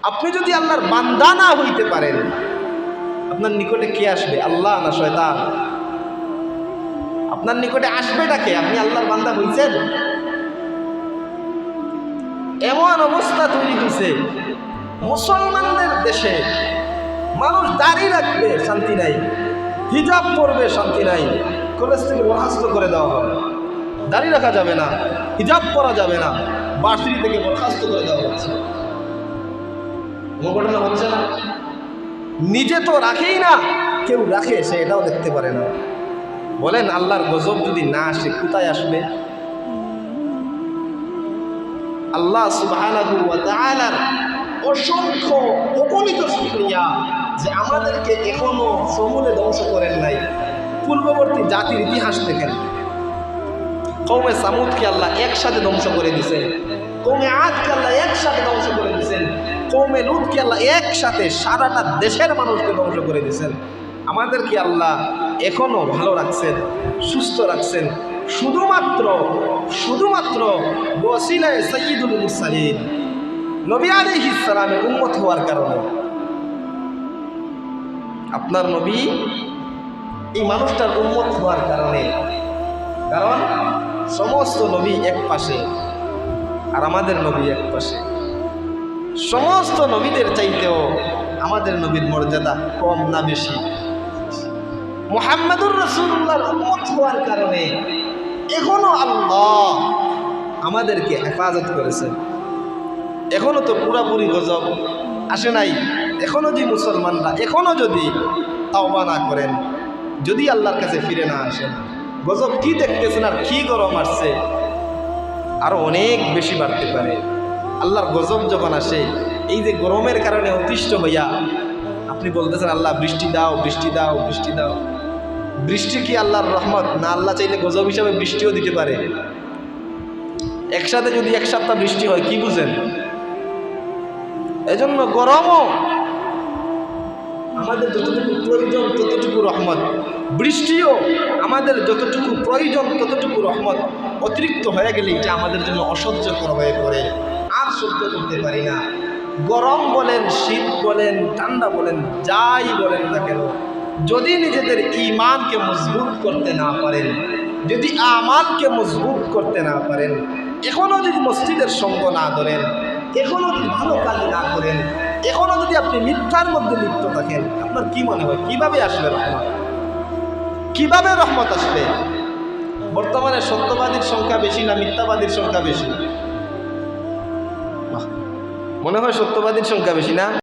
আপনি যদি আল্লাহর বান্দা না হইতে পারেন, আপনার নিকটে কে আসবে? আল্লাহ না শয়তান? আপনার নিকটে আসবেটা কে? আপনি আল্লাহর বান্দা হইছেন? এমন অবস্থা তৈরি হয়েছে মুসলমানদের দেশে, মানুষ দাড়ি রাখবে শান্তি নাই, হিজাব পরবে শান্তি নাই, কলেজ থেকে বরখাস্ত করে দেওয়া হবে। দাড়ি রাখা যাবে না, হিজাব পরা যাবে না, বার্ষিক থেকে বরখাস্ত করে দেওয়া হচ্ছে। ঘটনা হচ্ছে না? নিজে তো রাখেই না, কেউ রাখে সে এটাও দেখতে পারে না। বলেন আল্লাহর গজব যদি না আসে কোথায় আসবে? আল্লাহ সুবহানাহু ওয়া তাআলার অসংখ্য অগণিত শুকরিয়া যে আমাদেরকে এখনো সমূলে ধ্বংস করেন নাই। পূর্ববর্তী জাতির ইতিহাস দেখেন, কওমে সামুদকে আল্লাহ একসাথে ধ্বংস করে দিয়েছেন, কওমে আদকে আল্লাহ একসাথে ধ্বংস করে দিয়েছেন, কওমে লূতকে আল্লাহ একসাথে সারাটা দেশের মানুষকে ধ্বংস করে দিয়েছেন। আমাদেরকে আল্লাহ এখনো ভালো রাখছেন, সুস্থ রাখছেন, শুধুমাত্র ওসিলায়ে সাইয়্যিদুল মুরসালিন নবী আলাইহিস সালামের উম্মত হওয়ার কারণে। আপনার নবী এই মানুষটার উম্মত হওয়ার কারণে, কারণ সমস্ত নবী এক পাশে আর আমাদের নবী এক পাশে। সমস্ত নবীদের চাইতেও আমাদের নবীর মর্যাদা কম না বেশি? মুহাম্মাদুর রাসূলুল্লাহর উম্মত হওয়ার কারণে এখনো আল্লাহ আমাদেরকে হেফাজত করেছেন। এখনো তো পুরাপুরি গজব আসে নাই। এখনো যে মুসলমানরা এখনো যদি তাওবা না করেন, যদি আল্লাহর কাছে ফিরে না আসেন, গজব কি দেখতেছেন আর কি গরম আসছে, আরো অনেক বেশি বাড়তে পারে। আল্লাহর গজব যখন আসে, এই যে গরমের কারণে অতিষ্ঠ হইয়া আপনি বলতেছেন আল্লাহ বৃষ্টি দাও, বৃষ্টি দাও, বৃষ্টি দাও। বৃষ্টি কি আল্লাহর রহমত না? আল্লাহ চাইলে গজব হিসাবে বৃষ্টিও দিতে পারে। একসাথে যদি এক সপ্তাহ বৃষ্টি হয় কি বুঝেন? এজন্য গরমও আমাদের যতটুকু প্রয়োজন ততটুকু রহমত, বৃষ্টিও আমাদের যতটুকু প্রয়োজন ততটুকু রহমত। অতিরিক্ত হয়ে গেলে এটা আমাদের জন্য অসহ্যকর হয়ে পড়ে, আর সহ্য করতে পারি না। গরম বলেন, শীত বলেন, ঠান্ডা বলেন, যাই বলেন না কেন, যদি নিজেদের ঈমানকে মজবুত করতে না পারেন, যদি আমালকে মজবুত করতে না পারেন, এখনো যদি মসজিদের সঙ্গ না ধরেন, এখনো যদি ভালো কাজ না করেন, এখনো যদি আপনি মিথ্যার মধ্যে লিপ্ত থাকেন, আপনার কি মনে হয় কিভাবে আসবে রহমত? কিভাবে রহমত আসবে? বর্তমানে সত্যবাদীর সংখ্যা বেশি না মিথ্যাবাদীর সংখ্যা বেশি? মনে হয় সত্যবাদীর সংখ্যা বেশি না?